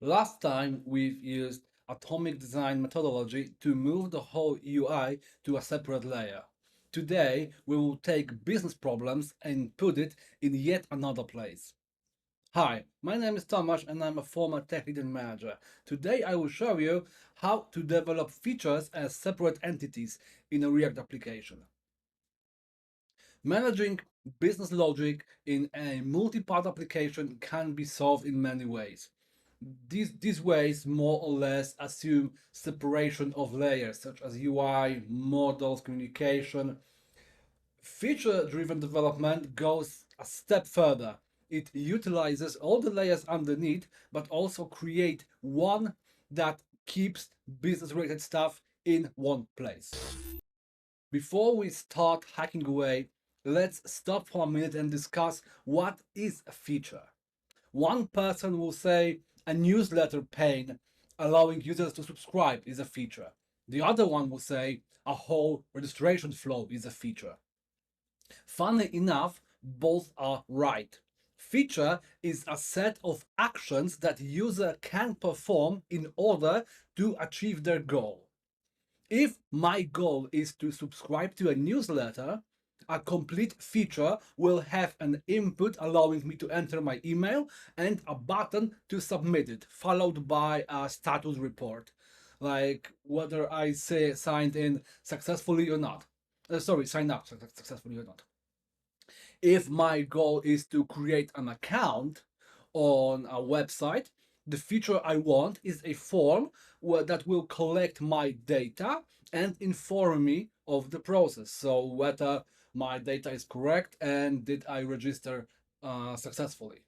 Last time we've used atomic design methodology to move the whole UI to a separate layer. Today we will take business problems and put it in yet another place. Hi, my name is Tomasz and I'm a former tech lead and manager. Today I will show you how to develop features as separate entities in a React application. Managing business logic in a multi-part application can be solved in many ways. These ways more or less assume separation of layers such as UI, models, communication. Feature-driven development goes a step further. It utilizes all the layers underneath, but also create one that keeps business-related stuff in one place. Before we start hacking away, let's stop for a minute and discuss what is a feature. One person will say a newsletter pane allowing users to subscribe is a feature. The other one will say a whole registration flow is a feature. Funny enough, both are right. Feature is a set of actions that user can perform in order to achieve their goal. If my goal is to subscribe to a newsletter, a complete feature will have an input allowing me to enter my email and a button to submit it, followed by a status report, like whether I say signed in successfully or not. Signed up successfully or not. If my goal is to create an account on a website, the feature I want is a form that will collect my data and inform me of the process. So whether my data is correct and did I register successfully.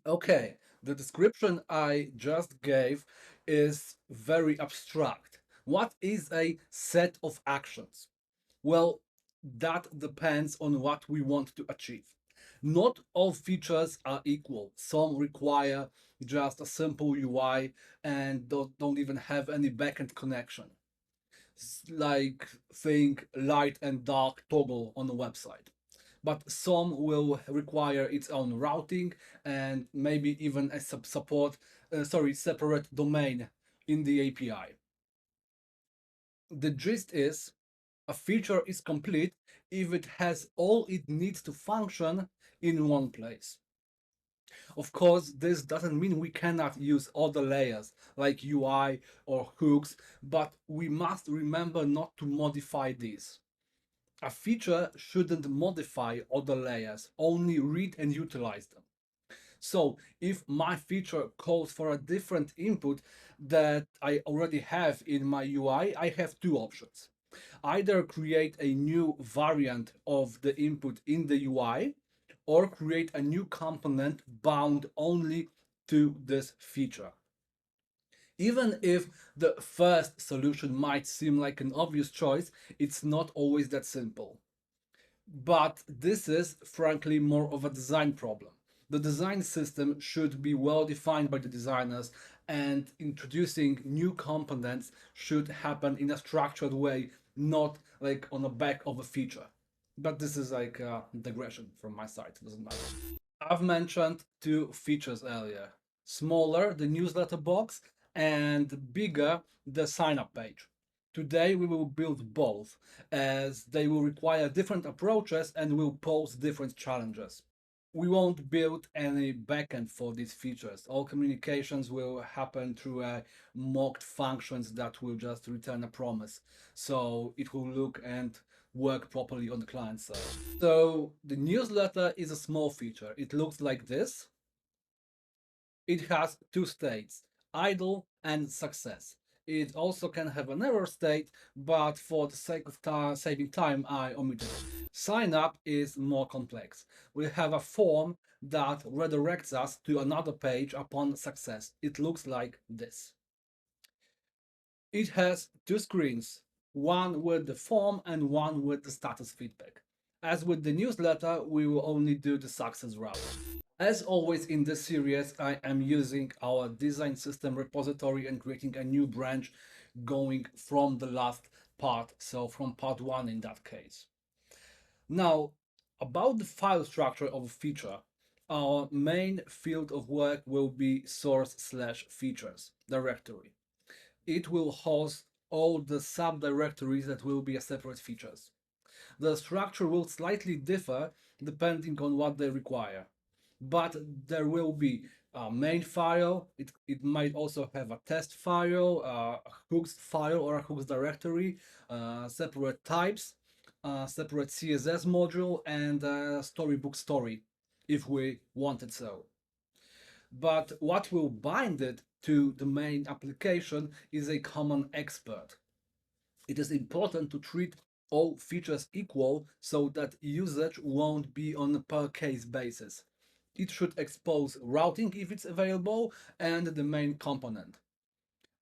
Okay, the description I just gave is very abstract. What is a set of actions? Well, that depends on what we want to achieve. Not all features are equal. Some require just a simple UI and don't even have any backend connection. Like think light and dark toggle on the website. But some will require its own routing and maybe even a separate domain in the API. The gist is a feature is complete if it has all it needs to function in one place. Of course, this doesn't mean we cannot use other layers like UI or hooks, but we must remember not to modify these. A feature shouldn't modify other layers, only read and utilize them. So if my feature calls for a different input that I already have in my UI, I have two options. Either create a new variant of the input in the UI or create a new component bound only to this feature. Even if the first solution might seem like an obvious choice, it's not always that simple. But this is, frankly, more of a design problem. The design system should be well defined by the designers, and introducing new components should happen in a structured way, not like on the back of a feature. But this is like a digression from my side, it doesn't matter. I've mentioned two features earlier. Smaller, the newsletter box, and bigger, the sign up page. Today we will build both, as they will require different approaches and will pose different challenges. We won't build any backend for these features. All communications will happen through mocked functions that will just return a promise. So it will look and work properly on the client side. So the newsletter is a small feature. It looks like this. It has two states, idle and success. It also can have an error state, but for the sake of saving time, I omitted it. Sign up is more complex. We have a form that redirects us to another page upon success. It looks like this. It has two screens, one with the form and one with the status feedback. As with the newsletter, we will only do the success route. As always in this series, I am using our design system repository and creating a new branch going from the last part, so from part 1 in that case. Now, about the file structure of a feature, Our main field of work will be source/features directory. It will host all the subdirectories that will be a separate features. The structure will slightly differ depending on what they require, but there will be a main file. It might also have a test file, a hooks file or a hooks directory, separate types, separate CSS module, and a storybook story if we wanted so. But what will bind it to the main application is a common expert. It is important to treat all features equal so that usage won't be on a per case basis. It should expose routing if it's available and the main component.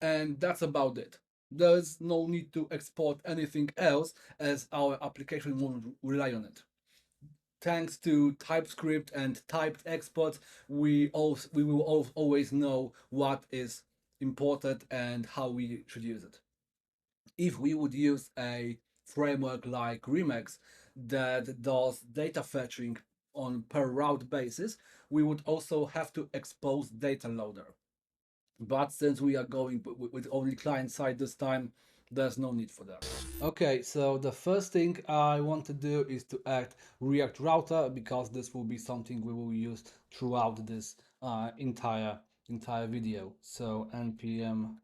And that's about it. There's no need to export anything else as our application won't rely on it. Thanks to TypeScript and typed exports, we will always know what is important and how we should use it. If we would use a framework like Remix that does data fetching on per route basis, we would also have to expose data loader. But since we are going with only client side this time, there's no need for that. Okay, so the first thing I want to do is to add React Router because this will be something we will use throughout this entire video. So npm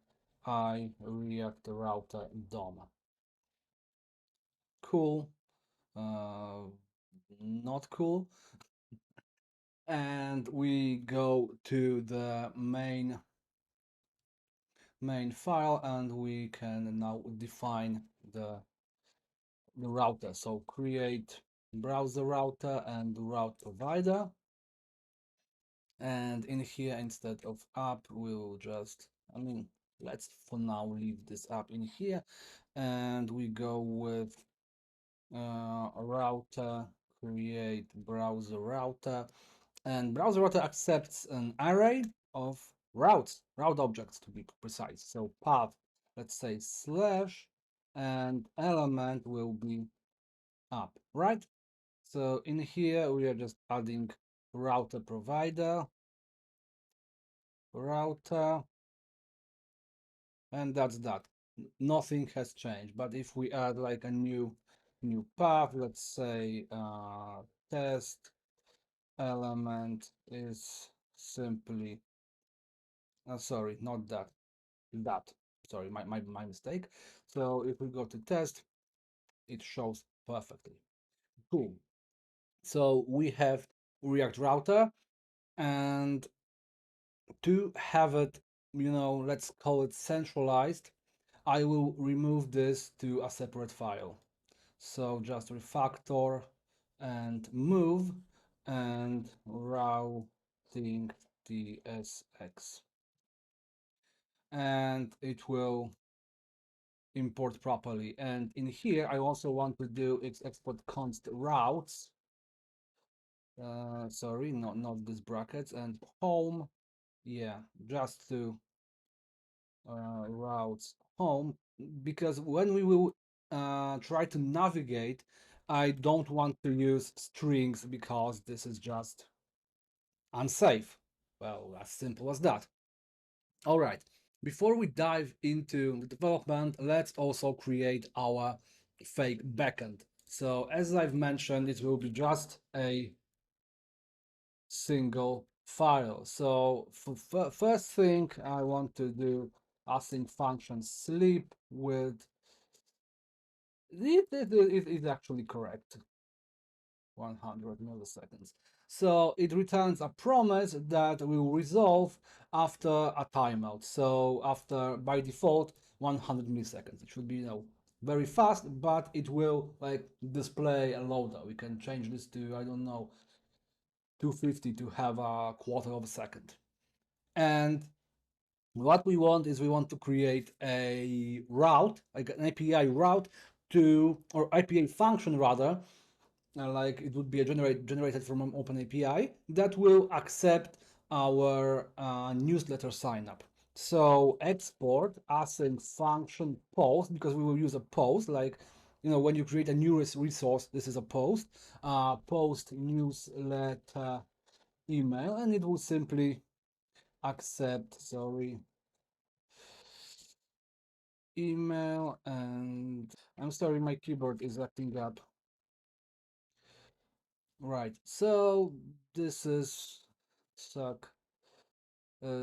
I React Router DOM. Cool. Uh, Not cool. And we go to the main file and we can now define the router. So create browser router and route provider. And in here, instead of app, we'll just, let's for now leave this app in here. And we go with router, create browser router. And browser router accepts an array of route objects to be precise. So path, let's say slash, and element will be up, right? So in here we are just adding router provider, router, and that's that. Nothing has changed. But if we add like a new path, let's say test element is simply sorry, not that sorry, my mistake. So if we go to test, it shows perfectly. Cool. So we have React router, and to have it, let's call it centralized, I will remove this to a separate file. So just refactor and move and routing tsx, and it will import properly. And in here, I also want to do its export const routes. Sorry, not these brackets, and home. Yeah, just to routes home, because when we will try to navigate, I don't want to use strings because this is just unsafe. Well, as simple as that. All right, before we dive into the development, let's also create our fake backend. So as I've mentioned, it will be just a single file. So for first thing, I want to do async function sleep with it is actually correct, 100 milliseconds. So it returns a promise that will resolve after a timeout. So after, by default, 100 milliseconds. It should be, very fast, but it will like display a loader. We can change this to, I don't know, 250 to have a quarter of a second. And what we want is we want to create a route, like an API route to, or API function rather, like it would be a generated from an open API that will accept our newsletter sign up. So export async function post, because we will use a post, like, when you create a new resource, this is a post, post newsletter email, and it will simply accept, sorry, email. And I'm sorry, my keyboard is acting up. Right, so this is suck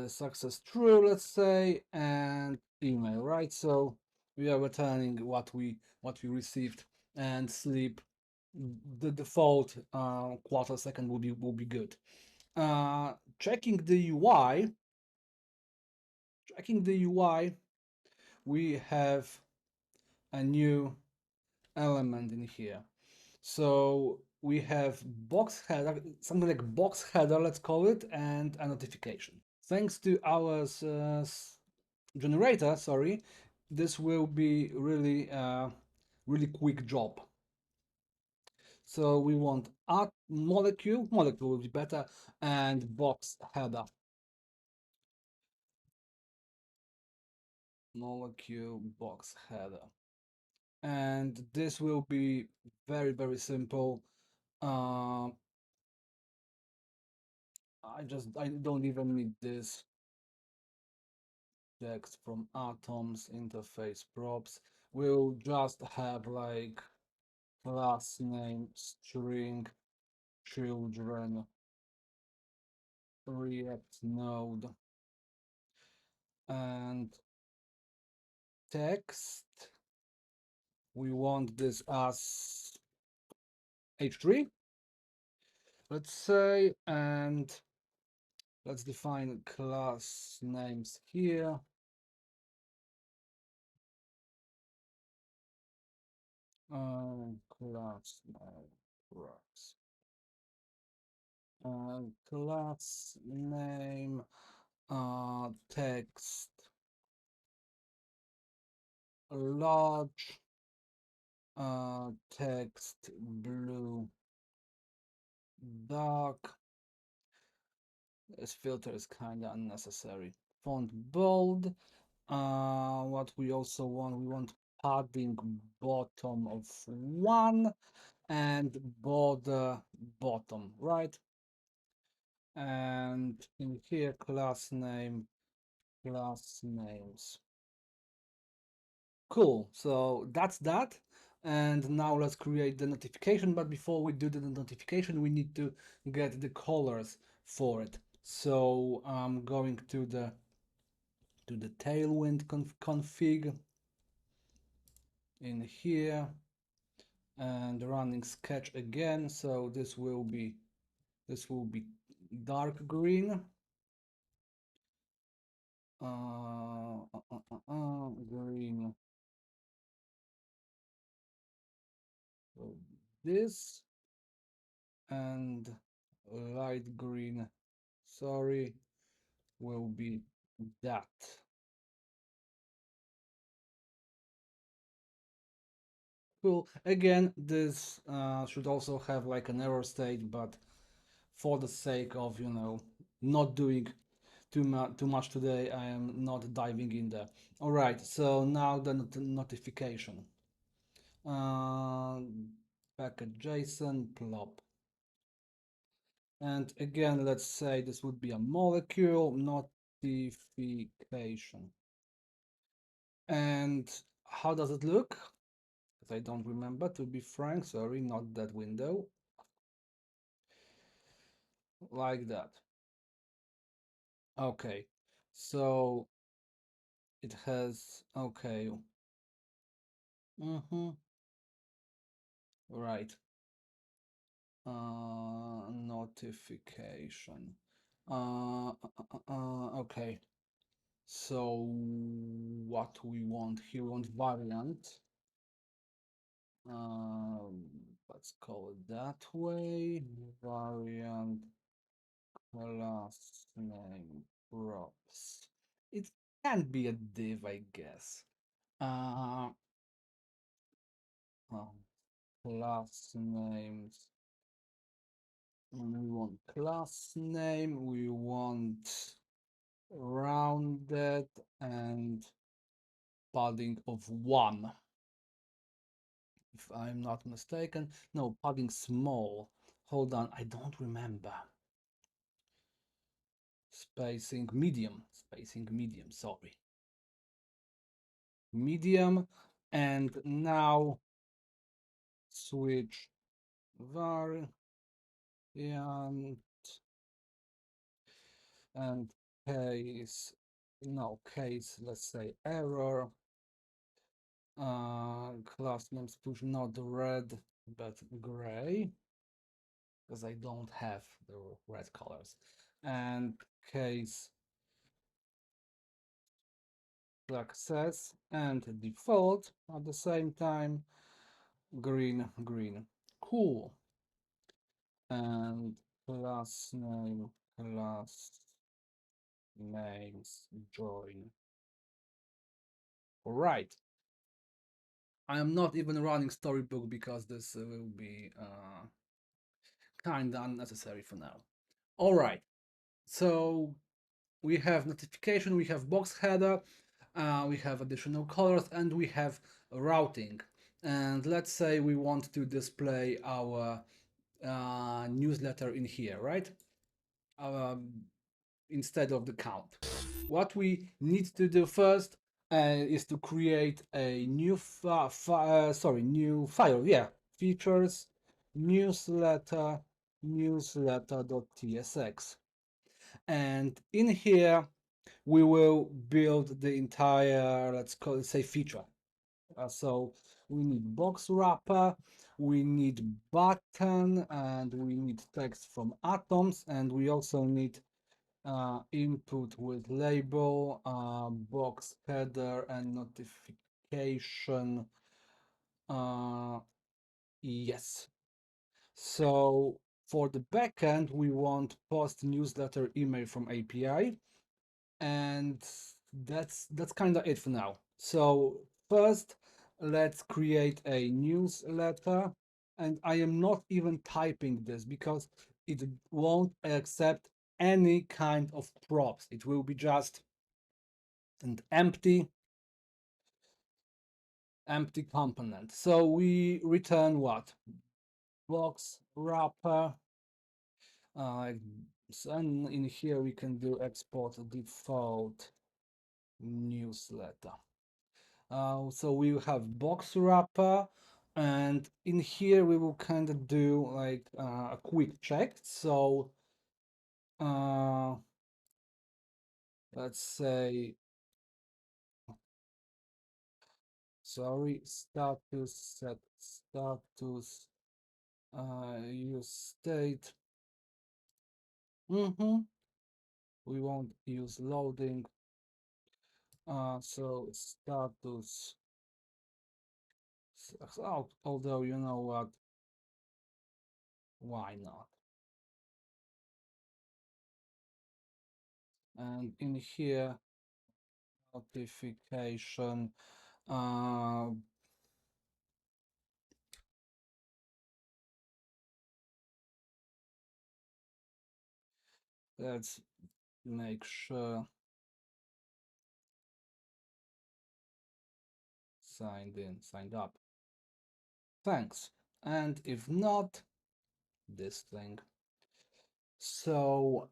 success true, let's say, and email, right? So we are returning what we received, and sleep, the default quarter second will be good. Checking the UI, we have a new element in here. So we have box header, something like box header, let's call it, and a notification. Thanks to our generator, sorry, this will be really quick job. So we want molecule will be better, and box header. Molecule box header. And this will be very simple. I don't even need this text from atoms interface props. We'll just have like class name string children React node, and text, we want this as h3, let's say, and let's define class names here. Class name text large, text blue dark. This filter is kind of unnecessary. Font bold. What we also want, we want padding bottom of 1 and border bottom, right? And in here, class names. Cool, so that's that. And now let's create the notification. But before we do the notification, we need to get the colors for it. So I'm going to the tailwind config in here and running sketch again. So this will be dark green. Green. So this, and light green, sorry, will be that. Cool. Again, this should also have like an error state, but for the sake of, not doing too much today, I am not diving in there. All right, so now the notification. Package JSON plop. And again, let's say this would be a molecule notification. And how does it look? Because I don't remember, to be frank, sorry, not that window. Like that. Okay, so it has, okay. Right. Notification. Okay. So what we want here, we want variant. Let's call it that way. Variant class name props. It can be a div, I guess. Uh, class names. We want class name. We want rounded and padding of 1. If I'm not mistaken. No, padding small. Hold on, I don't remember. spacing medium, sorry. Medium, and now switch variant and case, no case, let's say error. Class names push not red but gray, because I don't have the red colors, and case success and default at the same time, green. Cool. And class names join. All right. I am not even running Storybook because this will be kind of unnecessary for now. All right. So we have notification, we have box header, we have additional colors, and we have routing. And let's say we want to display our newsletter in here, right? Instead of the count. What we need to do first is to create a new new file. Yeah, features newsletter.tsx, and in here we will build the entire, let's call it, say, feature. So we need box wrapper, we need button, and we need text from atoms, and we also need input with label, box header, and notification. Yes. So for the backend, we want post newsletter email from API, and that's kind of it for now. So first, let's create a newsletter, and I am not even typing this because it won't accept any kind of props. It will be just an empty component. So we return what? Box wrapper. And in here we can do export default newsletter. So we will have box wrapper, and in here we will kind of do like a quick check. So let's say, sorry, status, set status, use state. We won't use loading. So status. Although, you know what? Why not? And in here, notification. Let's make sure signed up. Thanks. And if not, this thing. So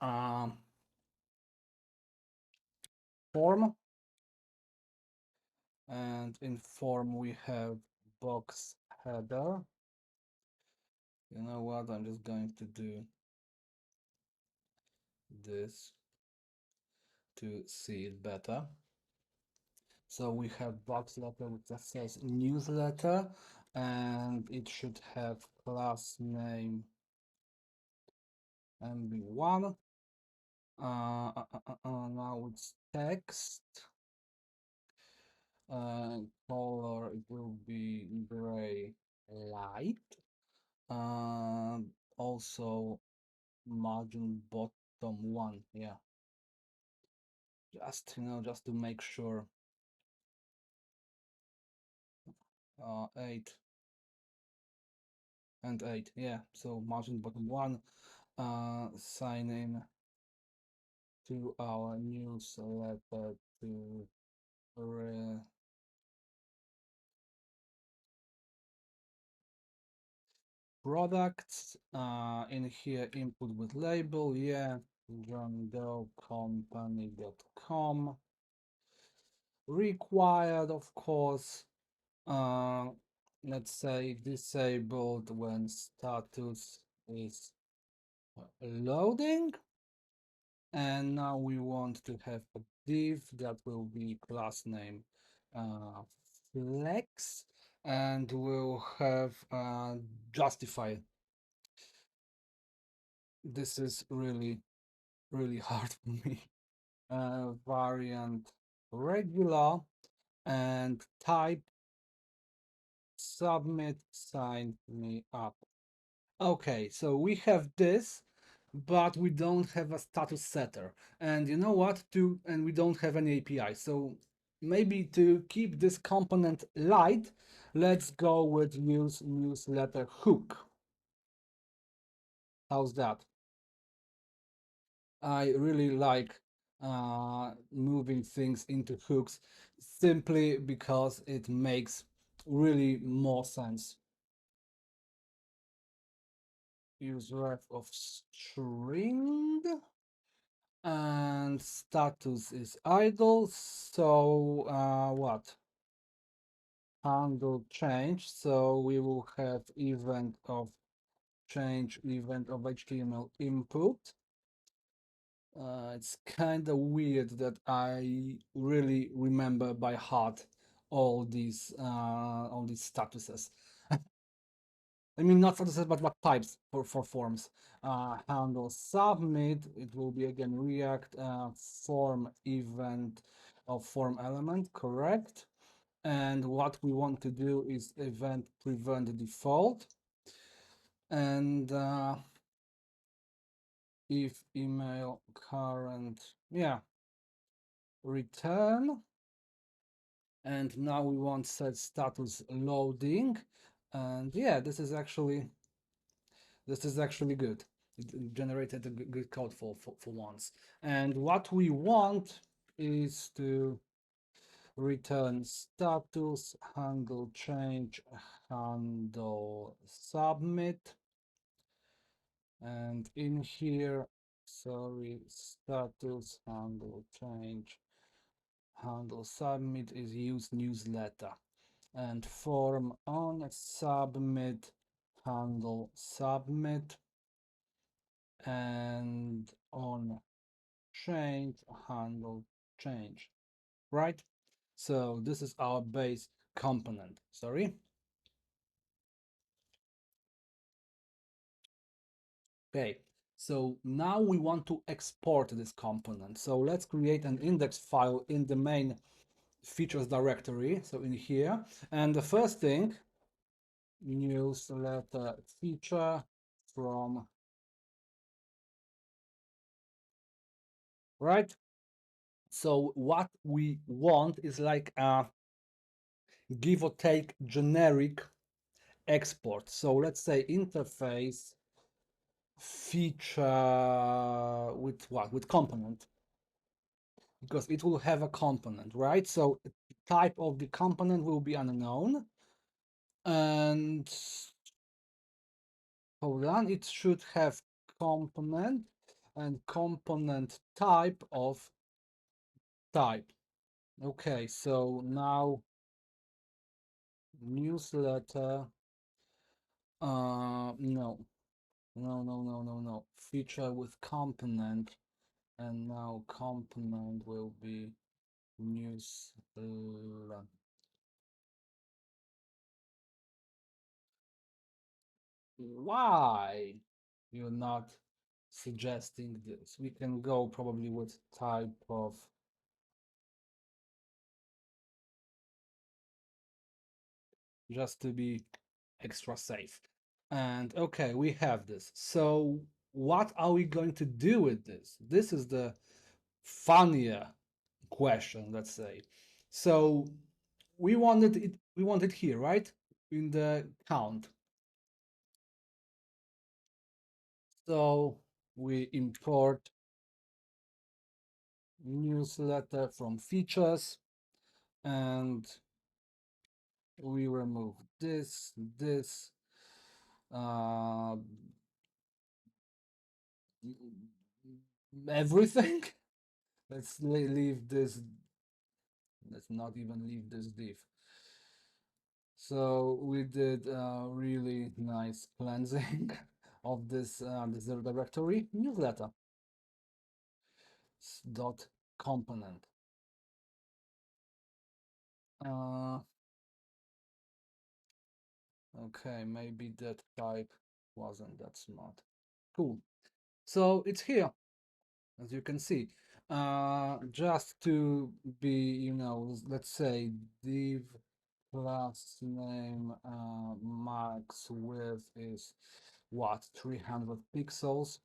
form, and in form we have box header. You know what? I'm just going to do this to see it better. So we have box letter that says newsletter, and it should have class name mb1. Now it's text. Color, it will be gray light. Also margin bottom 1. Yeah. Just, just to make sure. 8 and 8. Yeah. So margin bottom 1. Sign in to our newsletter to products. In here, input with label. Yeah. johndoecompany.com. Required, of course. Uh, let's say disabled when status is loading. And now we want to have a div that will be class name flex, and we'll have justify. This is really hard for me. Variant regular and type submit sign me up. Okay, so we have this, but we don't have a status setter. And you know what? And we don't have any API. So maybe to keep this component light, let's go with use newsletter hook. How's that? I really like moving things into hooks simply because it makes really more sense. Use ref of string and status is idle. So what? Handle change. So we will have event of change, event of HTML input. It's kind of weird that I really remember by heart all these statuses. I mean, not statuses, but types for forms. Handle submit. It will be again React form event of form element, correct? And what we want to do is event prevent default. And if email current, yeah, return. And now we want set status loading. And yeah, this is actually good. It generated a good code for once. And what we want is to return status, handle change, handle submit. And in here, sorry, status, handle change, handle submit is use newsletter. And form on submit, handle submit, and on change, handle change, right? So this is our base component. Sorry. Okay, so now we want to export this component. So let's create an index file in the main features directory. So in here, and the first thing, newsletter feature from, right? So what we want is like a give or take generic export. So let's say interface feature with what? With component, because it will have a component, right? So type of the component will be unknown. And hold on, it should have component and component type of type. Okay, so now newsletter, no, no. Feature with component, and now component will be newsletter. Why you're not suggesting this? We can go probably with type of, just to be extra safe. And okay, we have this. So what are we going to do with this? This is the funnier question, let's say. So we want it here, right? In the count. So we import newsletter from features, and we remove this, uh, everything. Let's leave this. Let's not even leave this div. So we did a really nice cleansing of this directory newsletter dot component. Uh, okay, maybe that type wasn't that smart. Cool. So it's here, as you can see. Just to be, let's say div class name max width is what, 300 pixels,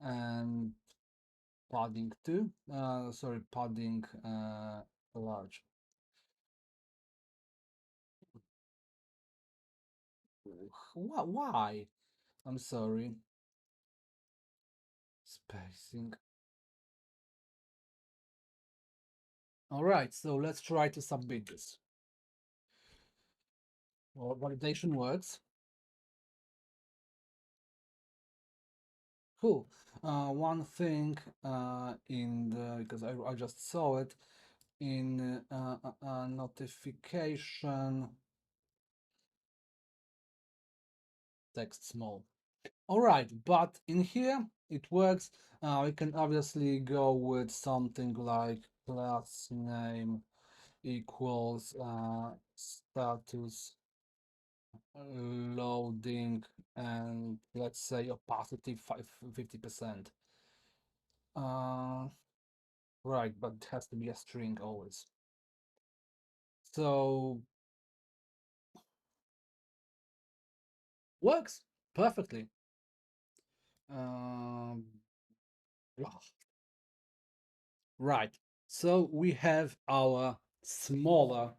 and padding 2, sorry, padding large. Why? I'm sorry. Spacing. All right, so let's try to submit this. Well, validation works. Cool. One thing in the, because I just saw it in notification text small. All right, but in here it works. We can obviously go with something like class name equals status loading, and let's say opacity 50%. Right, but it has to be a string always. So works perfectly. Um, right. So we have our smaller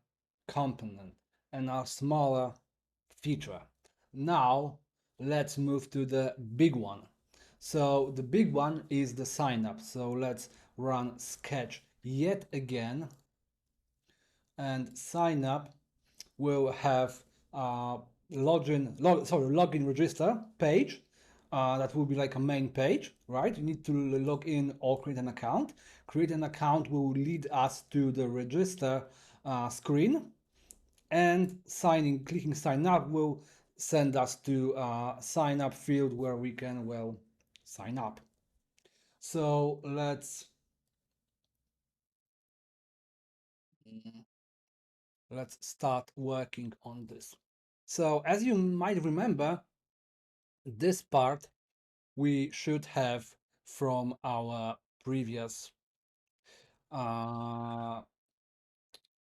component and our smaller feature. Now let's move to the big one. So the big one is the sign up. So let's run sketch yet again, and sign up will have login register page. That will be like a main page, right? You need to log in or create an account. Create an account will lead us to the register screen, and clicking sign up will send us to sign up field where we can, well, sign up. So let's start working on this. So as you might remember, this part we should have from our previous uh,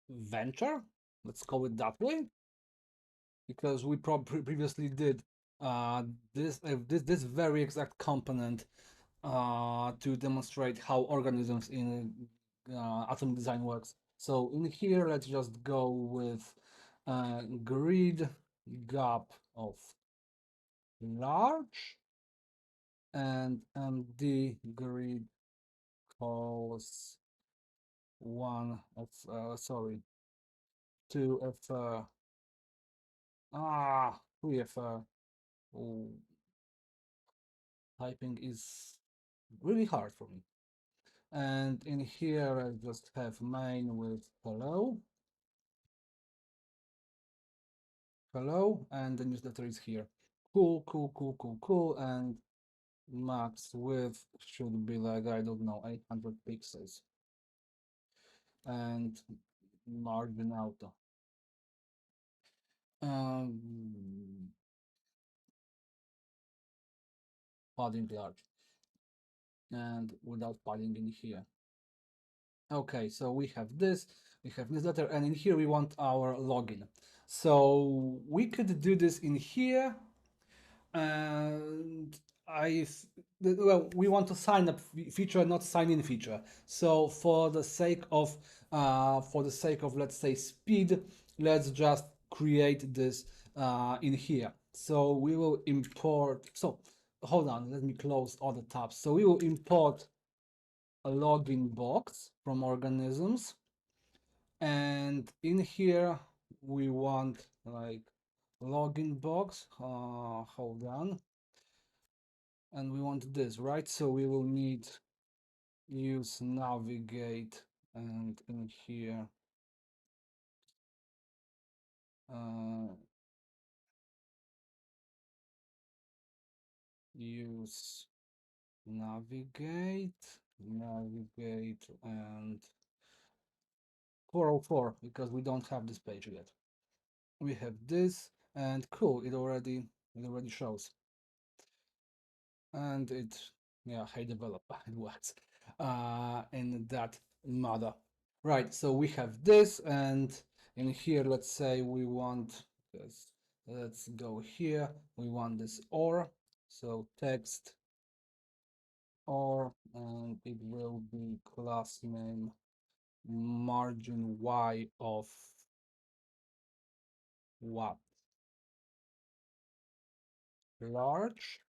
venture, let's call it that way, because we probably previously did this very exact component to demonstrate how organisms in atomic design works. So in here, let's just go with grid gap of large, and md grid calls one of sorry, two of 3 of oh, typing is really hard for me. And in here I just have main with hello, and the newsletter is here. Cool. And max width should be like, I don't know, 800 pixels, and margin auto. Padding large, and without padding in here. Okay, so we have newsletter, and in here we want our login. So we could do this in here, and well, we want to sign up feature, not sign in feature. So for the sake of let's say speed, let's just create this in here. So we will import. So hold on, let me close all the tabs. So we will import a login box from organisms, and in here we want like login box, hold on, and we want this, right? So we will need use navigate, and in here use navigate and 404, because we don't have this page yet. We have this, and cool, it already shows, and it, yeah, hey developer, it works in that mother. Right, so we have this, and in here, let's say we want this. Let's go here. We want this or, so text or, and it will be class name margin y of what? Large.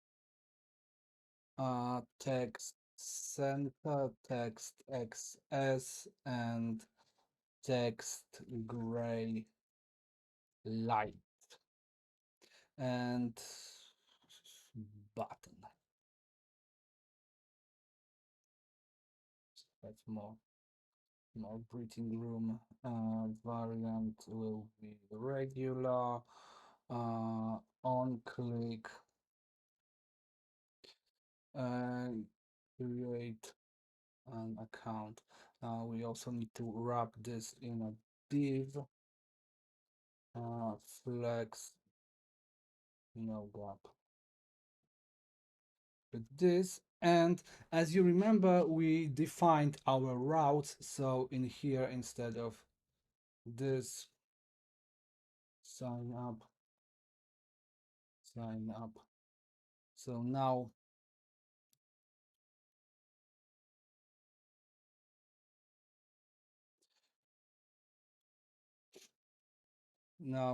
Text center, text XS, and text gray light, and button. That's more breathing room. Variant will be regular. On click, and create an account. We also need to wrap this in a div. Flex, no gap. With this, and as you remember, we defined our routes. So in here, instead of this, sign up. So now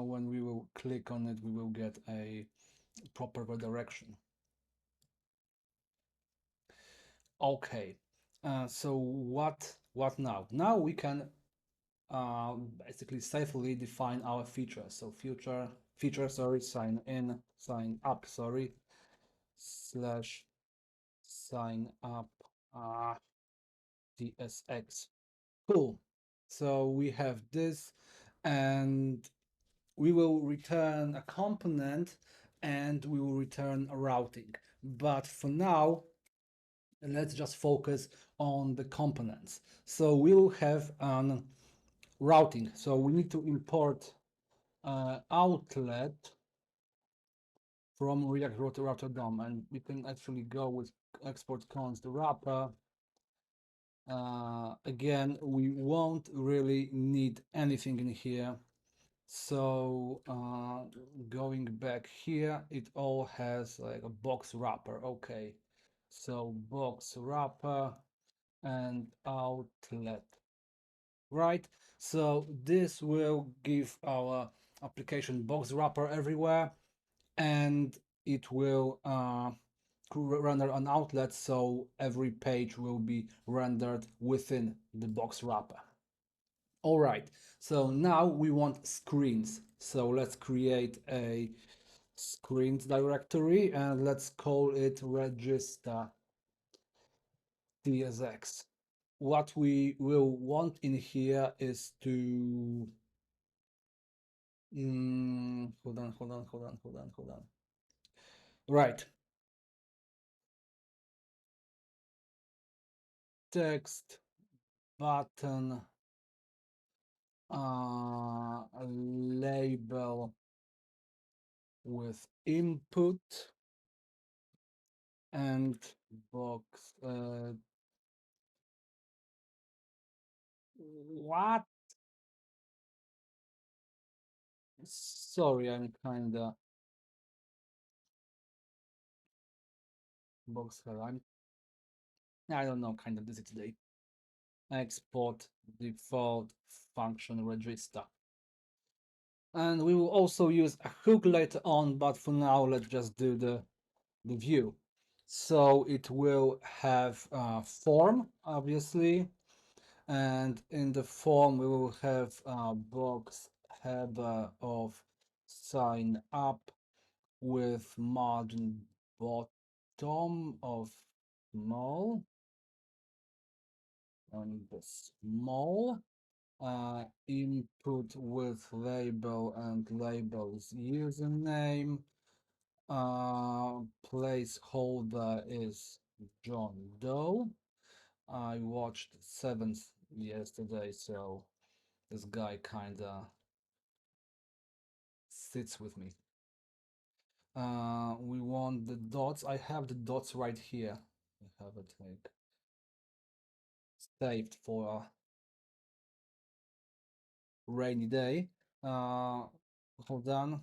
when we will click on it, we will get a proper redirection. Okay, so what now? Now we can basically safely define our feature. So feature, sorry, sign in, sign up, sorry, slash sign up DSX. Cool. So we have this, and we will return a component, and we will return a routing. But for now, let's just focus on the components. So we will have an routing. So we need to import outlet from React Router DOM, and we can actually go with export const wrapper. Again, we won't really need anything in here. So going back here, it all has like a box wrapper. Okay, so box wrapper and outlet, right? So this will give our application box wrapper everywhere, and it will render an outlet, so every page will be rendered within the box wrapper. All right, so now we want screens. So let's create a screens directory, and let's call it register tsx. What we will want in here is to hold on. Right, text button label with input and box. What? Sorry, I'm kinda box here. I don't know, kind of busy today. Export default function register. And we will also use a hook later on, but for now, let's just do the view. So it will have a form, obviously, and in the form we will have a box header of sign up with margin bottom DOM of small and the small input with label and labels username. Placeholder is John Doe. I watched Seventh yesterday, so this guy kinda sits with me. We want the dots. I have the dots right here. I have it like saved for a rainy day. Hold on.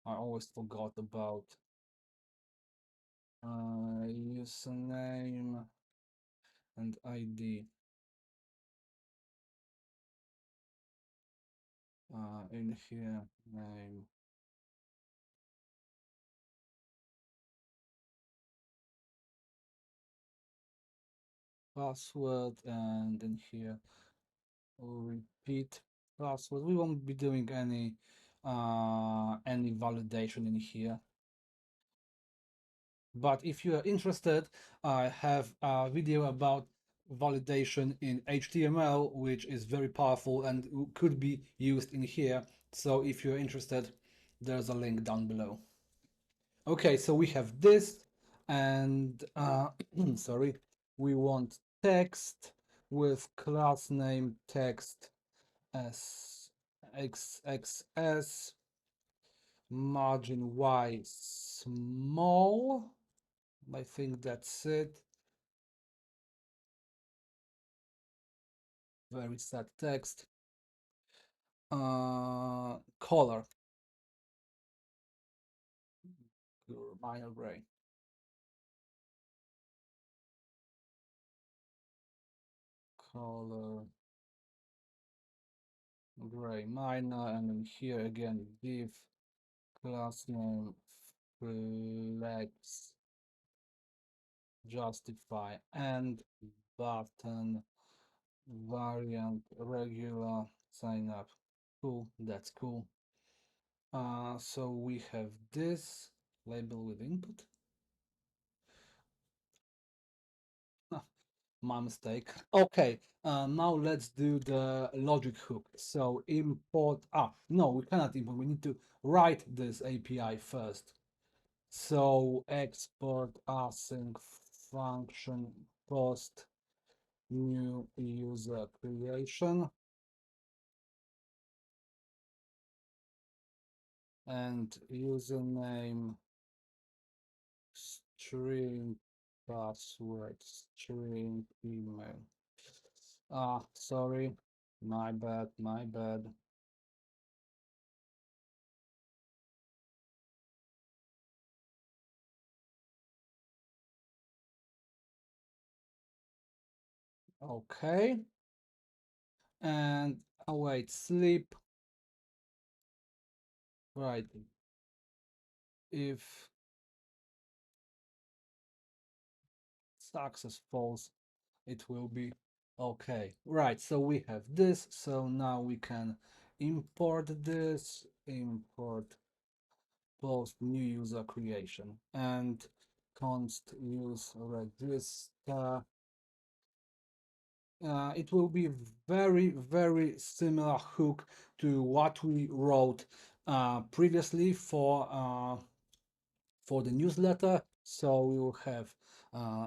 I always forgot about username and ID. In here, name. Password, and in here repeat password. We won't be doing any validation in here. But if you are interested, I have a video about validation in HTML, which is very powerful and could be used in here. So if you're interested, there's a link down below. Okay, so we have this, and sorry, we want text with class name text as XXS, margin Y small. I think that's it. Very sad text. Color, minor gray. Color gray minor, and then here again div class name flex justify and button variant regular sign up. Cool, that's cool. So we have this label with input. My mistake. Okay, now let's do the logic hook. So import, no, we cannot import. We need to write this API first. So export async function post new user creation and username string password string email. Sorry, my bad, my bad. Okay, and await sleep. Right, if success false, it will be okay. Right, so we have this, so now we can import this, import post new user creation, and const use register. It will be very similar hook to what we wrote previously for the newsletter. So we will have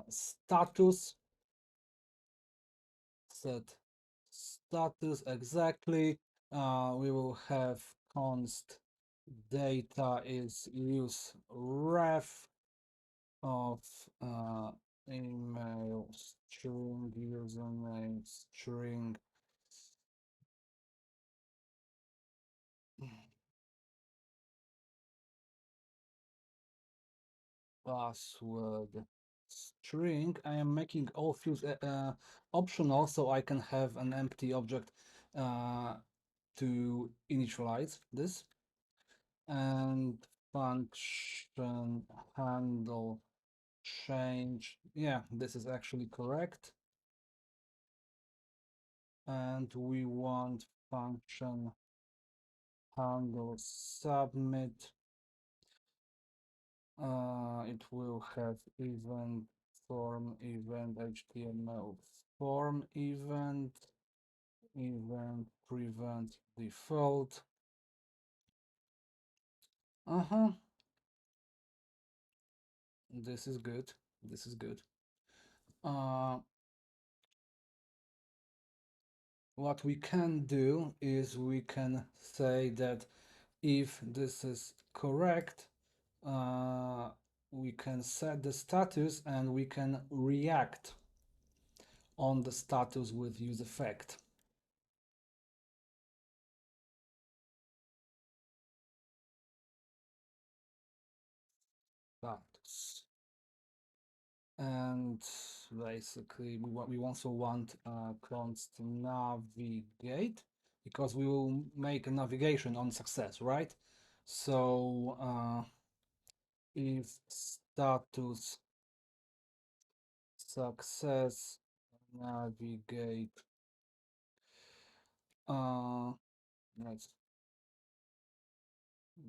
status, set status exactly. We will have const data is use ref of email string username string password string. I am making all fields optional so I can have an empty object to initialize this, and function handle change. Yeah, this is actually correct. And we want function handle submit It will have event form event HTML form event prevent default. This is good. This is good. What we can do is we can say that if this is correct, we can set the status and we can react on the status with use effect. Status. And basically we also want const navigate because we will make a navigation on success, right? So if status success navigate,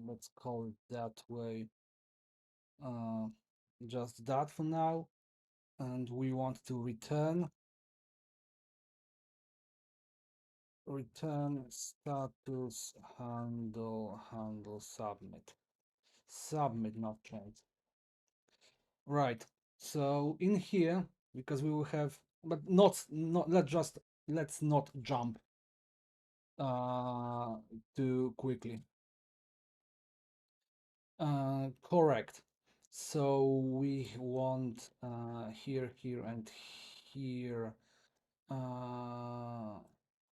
let's call it that way, just that for now, and we want to return status handle submit, not change. Right. So in here, because we will have, but not let's not jump too quickly. Correct. So we want here, and here.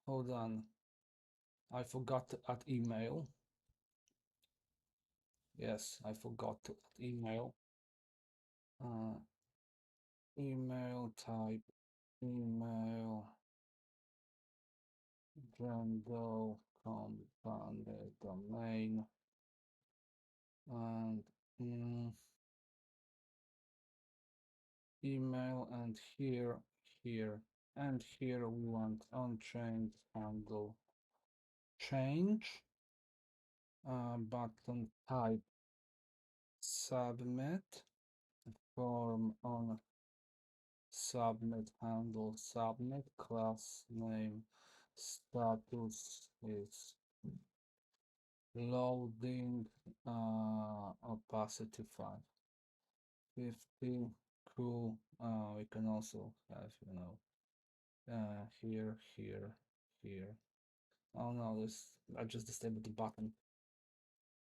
Hold on. I forgot to add email. Yes, I forgot to add email. Email type, email, gender, compounded domain, and email, and here, and here we want unchanged handle change, button type submit, form on submit handle submit, class name status is loading, opacity 550, cool. We can also have, here, here. Oh no, this, I just disabled the button.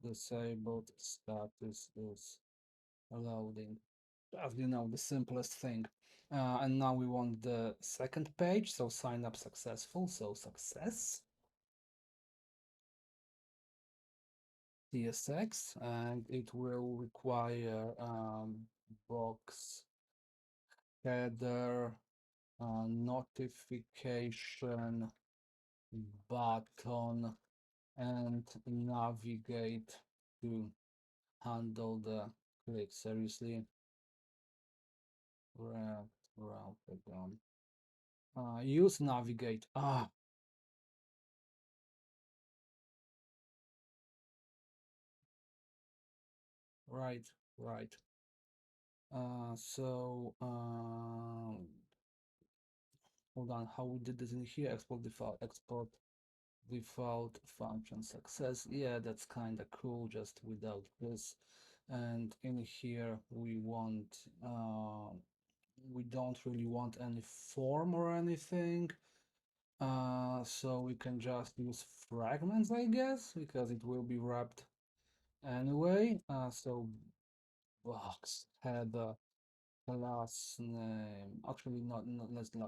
Disabled status is loading. As you know, the simplest thing. And now we want the second page, so sign up successful, so success. TSX, and it will require box header, notification button, and navigate to handle the click. Seriously, route again. Use navigate. Right, right. Hold on, how we did this in here? Export default function success. Yeah, that's kind of cool, just without this. And in here we want, we don't really want any form or anything. So we can just use fragments, I guess, because it will be wrapped anyway. So box header class name. Actually,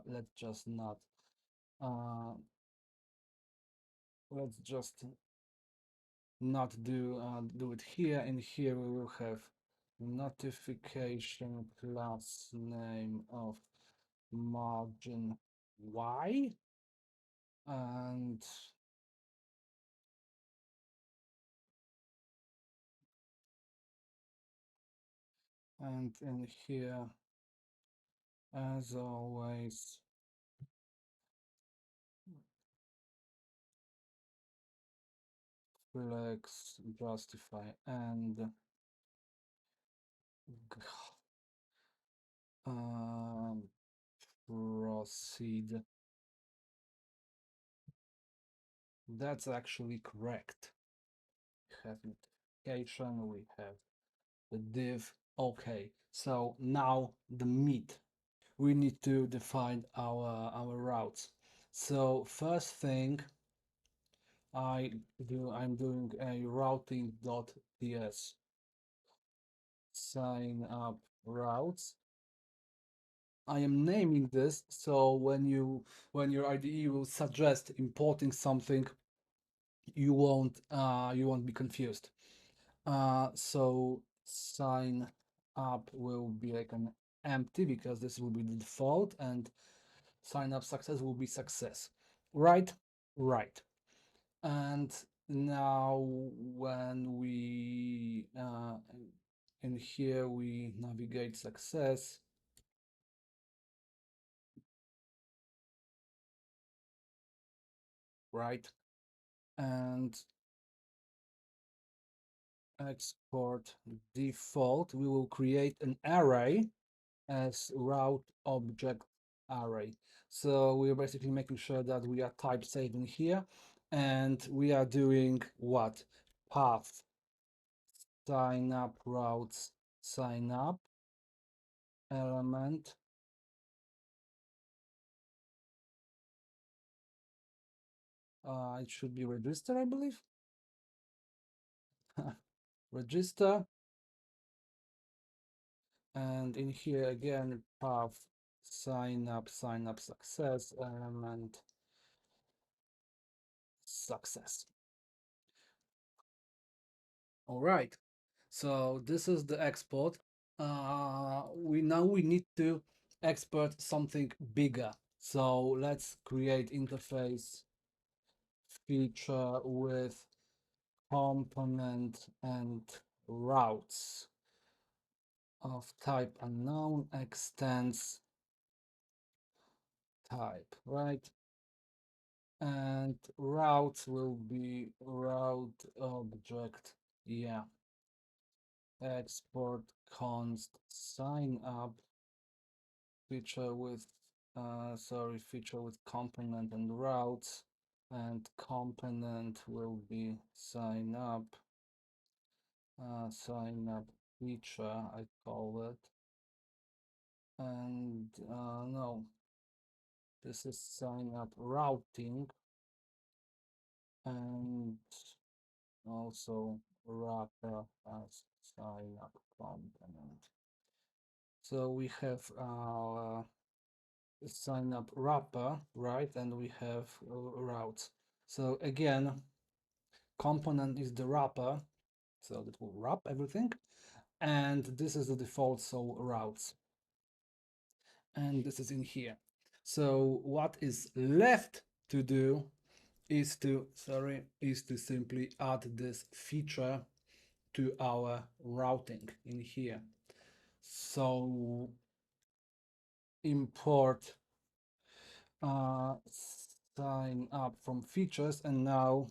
let's just not. Let's just not do it here. In here we will have notification class name of margin y, and in here, as always, flex justify and Um, proceed. That's actually correct. We have notification, we have the div. Okay, so now the meat. We need to define our routes. So first thing I'm doing a routing.ts sign up routes. I am naming this so when your IDE will suggest importing something, you won't be confused. So sign up will be like an empty because this will be the default, and sign up success will be success. Right? Right. And now when we in here we navigate success, right? And export default, we will create an array as route object array. So we're basically making sure that we are type safe in here, and we are doing what? Path sign up routes sign up element. It should be register, I believe. Register, and in here again path sign up success element success. All right, so this is the export. We need to export something bigger. So let's create interface feature with component and routes of type unknown extends type, right? And routes will be route object, yeah. Export const sign up feature with feature with component and routes, and component will be sign up feature, I call it. And no, this is sign up routing, and also wrapper as sign up component. So we have our sign up wrapper, right? And we have routes. So again, component is the wrapper, so that will wrap everything. And this is the default, so routes. And this is in here. So what is left to do is to simply add this feature to our routing in here. So import sign up from features, and now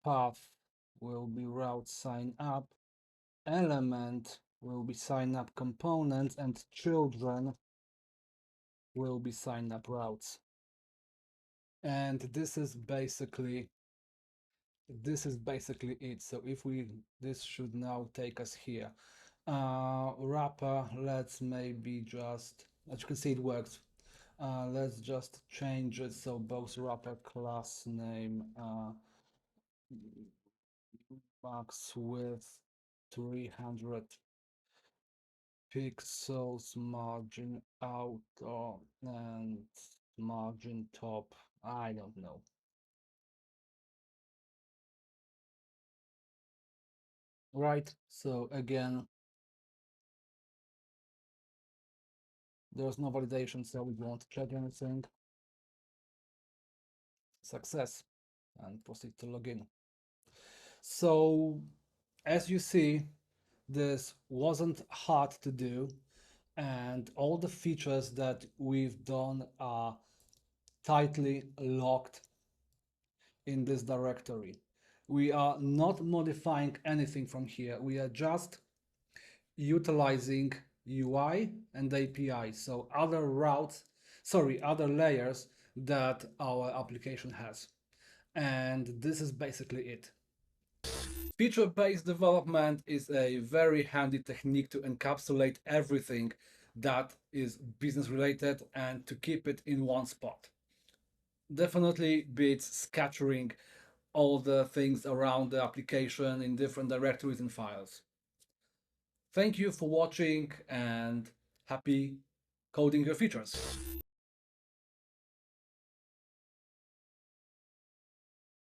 path will be route sign up, element will be sign up components, and children will be sign up routes. And this is basically it. So if we this should now take us here. Wrapper, let's maybe just, as you can see, it works. Let's just change it so both wrapper class name max width 300 pixels, margin outer, and margin top, I don't know. Right, so again, there's no validation, so we won't check anything. Success, and proceed to login. So as you see, this wasn't hard to do, and all the features that we've done are tightly locked in this directory. We are not modifying anything from here. We are just utilizing UI and API, so other routes, sorry, other layers that our application has. And this is basically it. Feature-based development is a very handy technique to encapsulate everything that is business related and to keep it in one spot. Definitely beats scattering all the things around the application in different directories and files. Thank you for watching and happy coding your features.